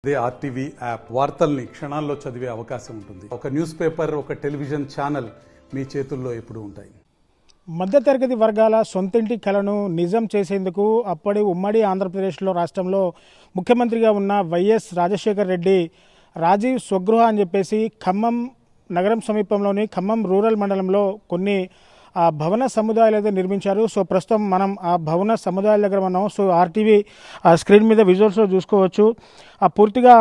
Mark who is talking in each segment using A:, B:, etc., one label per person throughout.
A: అదే RTV app వార్తల్ని క్షణాల్లో చదివే అవకాశం ఉంటుంది. ఒక న్యూస్ పేపర్, ఒక టెలివిజన్ ఛానల్ మీ చేతుల్లో ఎప్పుడూ ఉంటాయి.
B: మధ్యతరగతి వర్గాల సొంతింటి కలను నిజం చేసేందుకు అప్పటి ఉమ్మడి ఆంధ్రప్రదేశ్లో రాష్ట్రంలో ముఖ్యమంత్రిగా ఉన్న వైఎస్ రాజశేఖర్ రెడ్డి రాజీవ్ స్వగృహ అని చెప్పేసి ఖమ్మం నగరం సమీపంలోని ఖమ్మం రూరల్ మండలంలో కొన్ని భవన సముదాయాలు అయితే నిర్మించారు. సో ప్రస్తుతం మనం ఆ భవన సముదాయాల దగ్గర ఉన్నాం. సో ఆర్టీవీ స్క్రీన్ మీద విజువల్స్లో చూసుకోవచ్చు. పూర్తిగా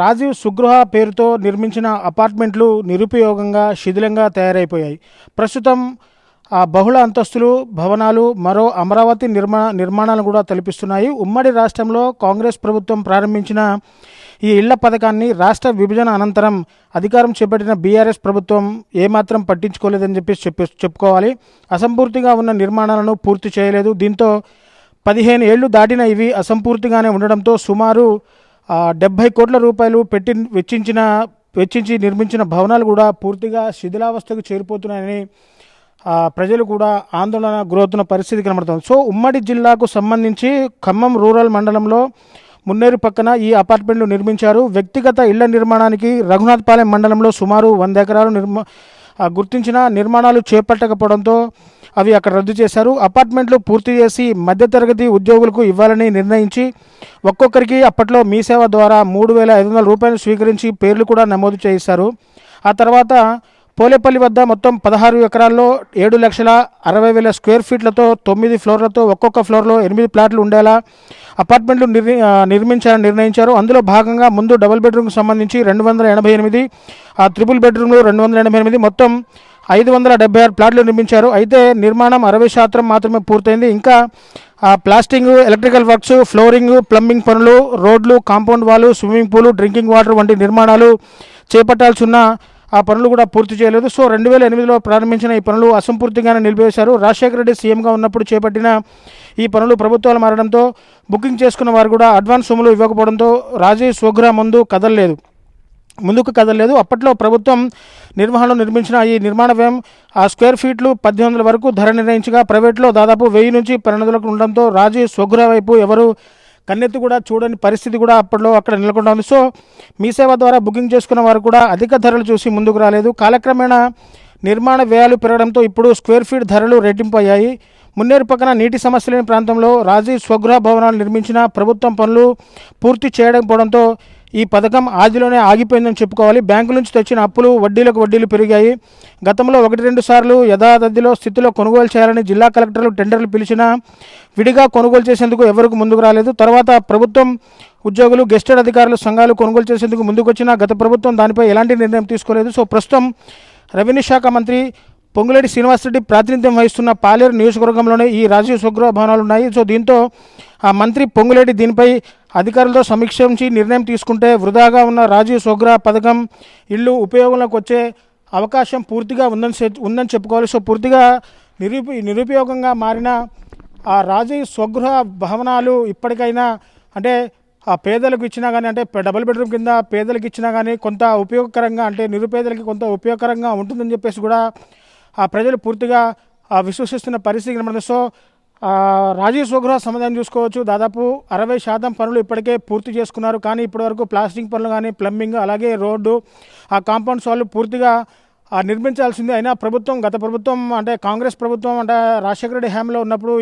B: రాజీవ్ స్వగృహ పేరుతో నిర్మించిన అపార్ట్మెంట్లు నిరుపయోగంగా శిథిలంగా తయారైపోయాయి. ప్రస్తుతం బహుళ అంతస్తులు భవనాలు మరో అమరావతి నిర్మాణాలు కూడా తలపిస్తున్నాయి. ఉమ్మడి రాష్ట్రంలో కాంగ్రెస్ ప్రభుత్వం ప్రారంభించిన ఈ ఇళ్ల పథకాన్ని రాష్ట్ర విభజన అనంతరం అధికారం చేపట్టిన బీఆర్ఎస్ ప్రభుత్వం ఏమాత్రం పట్టించుకోలేదని చెప్పుకోవాలి. అసంపూర్తిగా ఉన్న నిర్మాణాలను పూర్తి చేయలేదు. దీంతో 15 ఏళ్లు దాటిన ఇవి అసంపూర్తిగానే ఉండడంతో సుమారు 70 కోట్ల రూపాయలు వెచ్చించి నిర్మించిన భవనాలు కూడా పూర్తిగా శిథిలావస్థకు చేరిపోతున్నాయని ప్రజలు కూడా ఆందోళన గురవుతున్న పరిస్థితి కనబడుతుంది. సో ఉమ్మడి జిల్లాకు సంబంధించి ఖమ్మం రూరల్ మండలంలో మున్నేరు పక్కన ఈ అపార్ట్మెంట్లు నిర్మించారు. వ్యక్తిగత ఇళ్ల నిర్మాణానికి రఘునాథపాలెం మండలంలో సుమారు 100 ఎకరాలు గుర్తించిన నిర్మాణాలు చేపట్టకపోవడంతో అవి అక్కడ రద్దు చేశారు. అపార్ట్మెంట్లు పూర్తి చేసి మధ్యతరగతి ఉద్యోగులకు ఇవ్వాలని నిర్ణయించి ఒక్కొక్కరికి అప్పట్లో మీ సేవ ద్వారా 3,500 రూపాయలు స్వీకరించి పేర్లు కూడా నమోదు చేశారు. ఆ తర్వాత పోలేపల్లి వద్ద మొత్తం 16 ఎకరాల్లో 7,60,000 స్క్వేర్ ఫీట్లతో 9 ఫ్లోర్లతో ఒక్కొక్క ఫ్లోర్లో 8 ప్లాట్లు ఉండేలా అపార్ట్మెంట్లు నిర్మించాలని నిర్ణయించారు. అందులో భాగంగా ముందు డబుల్ బెడ్రూమ్కి సంబంధించి 288, ట్రిపుల్ బెడ్రూమ్లు 288, మొత్తం 576 ప్లాట్లు నిర్మించారు. అయితే నిర్మాణం 60% మాత్రమే పూర్తయింది. ఇంకా plastering, electrical works, flooring, plumbing పనులు, రోడ్లు, compound wall, swimming pool, drinking water వంటి నిర్మాణాలు చేపట్టాల్సి ఉన్న ఆ పనులు కూడా పూర్తి చేయలేదు. సో 2008లో ప్రారంభించిన ఈ పనులు అసంపూర్తిగానే నిలిపివేశారు. రాజశేఖర రెడ్డి సీఎంగా ఉన్నప్పుడు చేపట్టిన ఈ పనులు ప్రభుత్వాలు మారడంతో బుకింగ్ చేసుకున్న వారు కూడా అడ్వాన్స్ సొమ్ములు ఇవ్వకపోవడంతో రాజీవ్ స్వగృహ ముందుకు కదలలేదు. అప్పట్లో ప్రభుత్వం నిర్వహణలో నిర్మించిన ఈ నిర్మాణ వ్యయం స్క్వేర్ ఫీట్లు 1,800 వరకు ధర నిర్ణయించగా ప్రైవేట్లో దాదాపు 1000 నుంచి 1200 ఉండడంతో రాజీవ్ స్వగృహ వైపు ఎవరు కన్నెత్తి కూడా చూడని పరిస్థితి కూడా అప్పట్లో అక్కడ నెలకొంటా ఉంది. సో మీ సేవ ద్వారా బుకింగ్ చేసుకున్న వారు కూడా అధిక ధరలు చూసి ముందుకు రాలేదు. కాలక్రమేణా నిర్మాణ వ్యయాలు పెరగడంతో ఇప్పుడు స్క్వేర్ ఫీట్ ధరలు రెట్టింపు అయ్యాయి. మున్నేరు పక్కన నీటి సమస్య లేని ప్రాంతంలో రాజీవ్ స్వగృహ భవనాలు నిర్మించిన ప్రభుత్వం పనులు పూర్తి చేయకపోవడంతో ఈ పథకం ఆదిలోనే ఆగిపోయిందని చెప్పుకోవాలి. బ్యాంకుల నుంచి తెచ్చిన అప్పులు వడ్డీలు పెరిగాయి. గతంలో 1-2 సార్లు యథాతథిలో స్థితిలో కొనుగోలు చేయాలని జిల్లా కలెక్టర్లు టెండర్లు పిలిచినా విడిగా కొనుగోలు చేసేందుకు ఎవరికి ముందుకు రాలేదు. తర్వాత ప్రభుత్వం ఉద్యోగులు, గెస్టెడ్ అధికారులు సంఘాలు కొనుగోలు చేసేందుకు ముందుకు వచ్చినా గత ప్రభుత్వం దానిపై ఎలాంటి నిర్ణయం తీసుకోలేదు. సో ప్రస్తుతం రెవెన్యూ శాఖ మంత్రి పొంగులేటి శ్రీనివాసరెడ్డి ప్రాతినిధ్యం వహిస్తున్న పాలేరు నియోజకవర్గంలోనే ఈ రాజీవ్ స్వగృహ భవనాలు ఉన్నాయి. సో దీంతో మంత్రి పొంగులేటి దీనిపై అధికారులతో సమీక్షించి నిర్ణయం తీసుకుంటే వృధాగా ఉన్న రాజీవ్ స్వగృహ పథకం ఇల్లు ఉపయోగంలోకి వచ్చే అవకాశం పూర్తిగా ఉందని చెప్పుకోవాలి. సో పూర్తిగా నిరుపయోగంగా మారిన ఆ రాజీవ్ స్వగృహ భవనాలు ఇప్పటికైనా అంటే పేదలకు ఇచ్చినా కానీ, అంటే డబుల్ బెడ్రూమ్ కింద పేదలకు ఇచ్చినా కానీ కొంత ఉపయోగకరంగా, అంటే నిరుపేదలకి కొంత ఉపయోగకరంగా ఉంటుందని చెప్పేసి కూడా ప్రజలు పూర్తిగా విశ్వసిస్తున్న పరిస్థితి కనబడుతుంది. సో రాజీవ్ స్వగృహ సముదాయం చూసుకోవచ్చు. దాదాపు 60% పనులు ఇప్పటికే పూర్తి చేసుకున్నారు. కానీ ఇప్పటివరకు ప్లాస్టింగ్ పనులు కానీ, ప్లంబింగ్, అలాగే రోడ్డు, కాంపౌండ్స్ వాళ్ళు పూర్తిగా నిర్మించాల్సింది. అయినా గత ప్రభుత్వం అంటే కాంగ్రెస్ ప్రభుత్వం అంటే రాజశేఖర రెడ్డి హయాంలో ఉన్నప్పుడు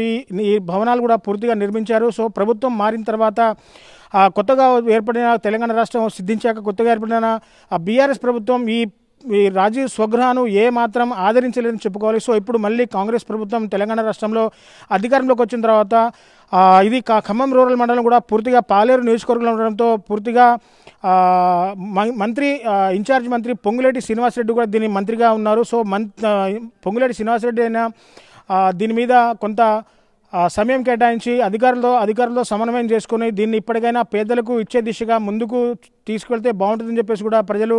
B: ఈ భవనాలు కూడా పూర్తిగా నిర్మించారు. సో ప్రభుత్వం మారిన తర్వాత కొత్తగా ఏర్పడిన తెలంగాణ రాష్ట్రం సిద్ధించాక కొత్తగా ఏర్పడిన బీఆర్ఎస్ ప్రభుత్వం ఈ రాజీవ్ స్వగృహను మాత్రం ఆదరించలేదని చెప్పుకోవాలి. సో ఇప్పుడు మళ్ళీ కాంగ్రెస్ ప్రభుత్వం తెలంగాణ రాష్ట్రంలో అధికారంలోకి వచ్చిన తర్వాత ఇది ఖమ్మం రూరల్ మండలం కూడా పూర్తిగా పాలేరు నియోజకవర్గంలో ఉండడంతో పూర్తిగా ఇన్ఛార్జ్ మంత్రి పొంగులేటి శ్రీనివాసరెడ్డి కూడా దీని మంత్రిగా ఉన్నారు. సో పొంగులేటి శ్రీనివాసరెడ్డి అయినా దీని మీద కొంత సమయం కేటాయించి అధికారులతో సమన్వయం చేసుకుని దీన్ని ఇప్పటికైనా పేదలకు ఇచ్చే దిశగా ముందుకు తీసుకెళ్తే బాగుంటుందని చెప్పేసి కూడా ప్రజలు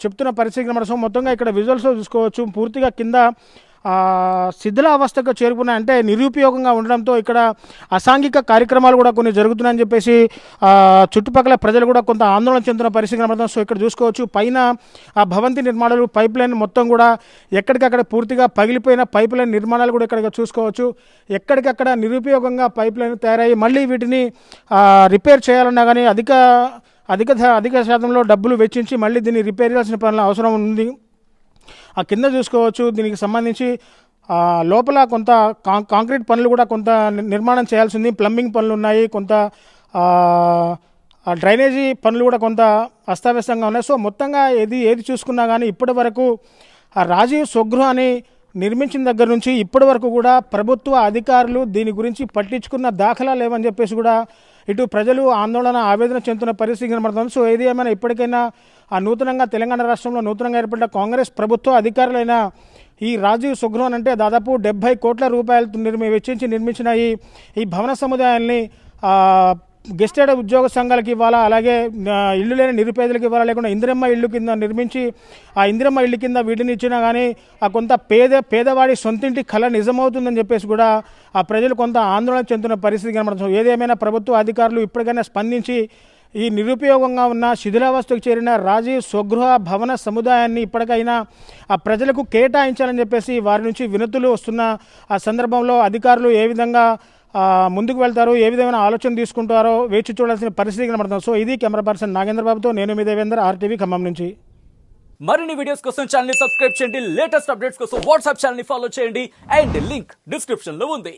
B: చెప్తున్న పరిస్థితి కనబడుతుంది. మొత్తంగా ఇక్కడ విజువల్స్లో చూసుకోవచ్చు. పూర్తిగా కింద శిథిలావస్థకు చేరుకున్నాయి, అంటే నిరుపయోగంగా ఉండడంతో ఇక్కడ అసాంఘిక కార్యక్రమాలు కూడా కొన్ని జరుగుతున్నాయని చెప్పేసి చుట్టుపక్కల ప్రజలు కూడా కొంత ఆందోళన చెందుతున్న పరిస్థితి కనబడుతుంది. సో ఇక్కడ చూసుకోవచ్చు పైన ఆ భవంతి నిర్మాణాలు పైప్ లైన్ మొత్తం కూడా ఎక్కడికక్కడ పూర్తిగా పగిలిపోయిన పైప్ లైన్ నిర్మాణాలు కూడా ఇక్కడ చూసుకోవచ్చు. ఎక్కడికక్కడ నిరుపయోగంగా పైప్ లైన్ తయారయ్యి మళ్ళీ వీటిని రిపేర్ చేయాలన్నా కానీ అధిక శాతంలో డబ్బులు వెచ్చించి మళ్ళీ దీన్ని రిపేర్ చేయాల్సిన పనుల అవసరం ఉంది. ఆ కింద చూసుకోవచ్చు దీనికి సంబంధించి లోపల కొంత కాంక్రీట్ పనులు కూడా కొంత నిర్మాణం చేయాల్సి ఉంది, ప్లంబింగ్ పనులు ఉన్నాయి, కొంత డ్రైనేజీ పనులు కూడా కొంత అస్తవ్యస్తంగా ఉన్నాయి. సో మొత్తంగా ఏది చూసుకున్నా కానీ ఇప్పటి వరకు రాజీవ్ స్వగృహాన్ని నిర్మించిన దగ్గర నుంచి ఇప్పటి వరకు కూడా ప్రభుత్వ అధికారులు దీని గురించి పట్టించుకున్న దాఖలా లేవని చెప్పేసి కూడా ఇటు ప్రజలు ఆవేదన చెందుతున్న పరిస్థితి కనబడుతుంది. సో ఏది ఏమైనా ఇప్పటికైనా నూతనంగా తెలంగాణ రాష్ట్రంలో నూతనంగా ఏర్పడ్డ కాంగ్రెస్ ప్రభుత్వ అధికారులైన ఈ రాజీవ్ స్వగృహం అంటే దాదాపు 70 కోట్ల రూపాయలు వెచ్చించి నిర్మించిన ఈ భవన సముదాయాల్ని గెస్టెడ్ ఉద్యోగ సంఘాలకు ఇవ్వాలా, అలాగే ఇల్లు లేని నిరుపేదలకు ఇవ్వాలా, లేకుండా ఇందిరమ్మ ఇల్లు కింద నిర్మించి ఆ ఇందిరమ్మ ఇల్లు కింద వీటిని ఇచ్చినా కానీ కొంత పేదవాడి సొంతింటి కళ నిజమవుతుందని చెప్పేసి కూడా ఆ ప్రజలు కొంత ఆందోళన చెందుతున్న పరిస్థితి కనబడుతుంది. ఏదేమైనా ప్రభుత్వ అధికారులు ఇప్పటికైనా స్పందించి ఈ నిరుపయోగంగా ఉన్న శిథిలావస్థకు చేరిన రాజీవ్ స్వగృహ భవన సముదాయాన్ని ఇప్పటికైనా ఆ ప్రజలకు కేటాయించాలని చెప్పేసి వారి నుంచి వినతులు వస్తున్న ఆ సందర్భంలో అధికారులు ఏ విధంగా ముందుకు వెళ్తారో, ఏ విధమైన ఆలోచన తీసుకుంటారో వేచి చూడాల్సిన పరిస్థితి కనబడుతుంది. సో ఇది కెమెరా పర్సన్ నాగేంద్ర బాబుతో నేను మీ దేవేందర్, RTV ఖమ్మం నుంచి.
C: మరిన్ని వీడియోస్ కోసం ఛానల్ ని సబ్స్క్రైబ్ చేయండి, లేటెస్ట్ అప్డేట్స్ కోసం వాట్సాప్ ఛానల్ ని ఫాలో చేయండి అండ్ లింక్ డిస్క్రిప్షన్ లో ఉంది.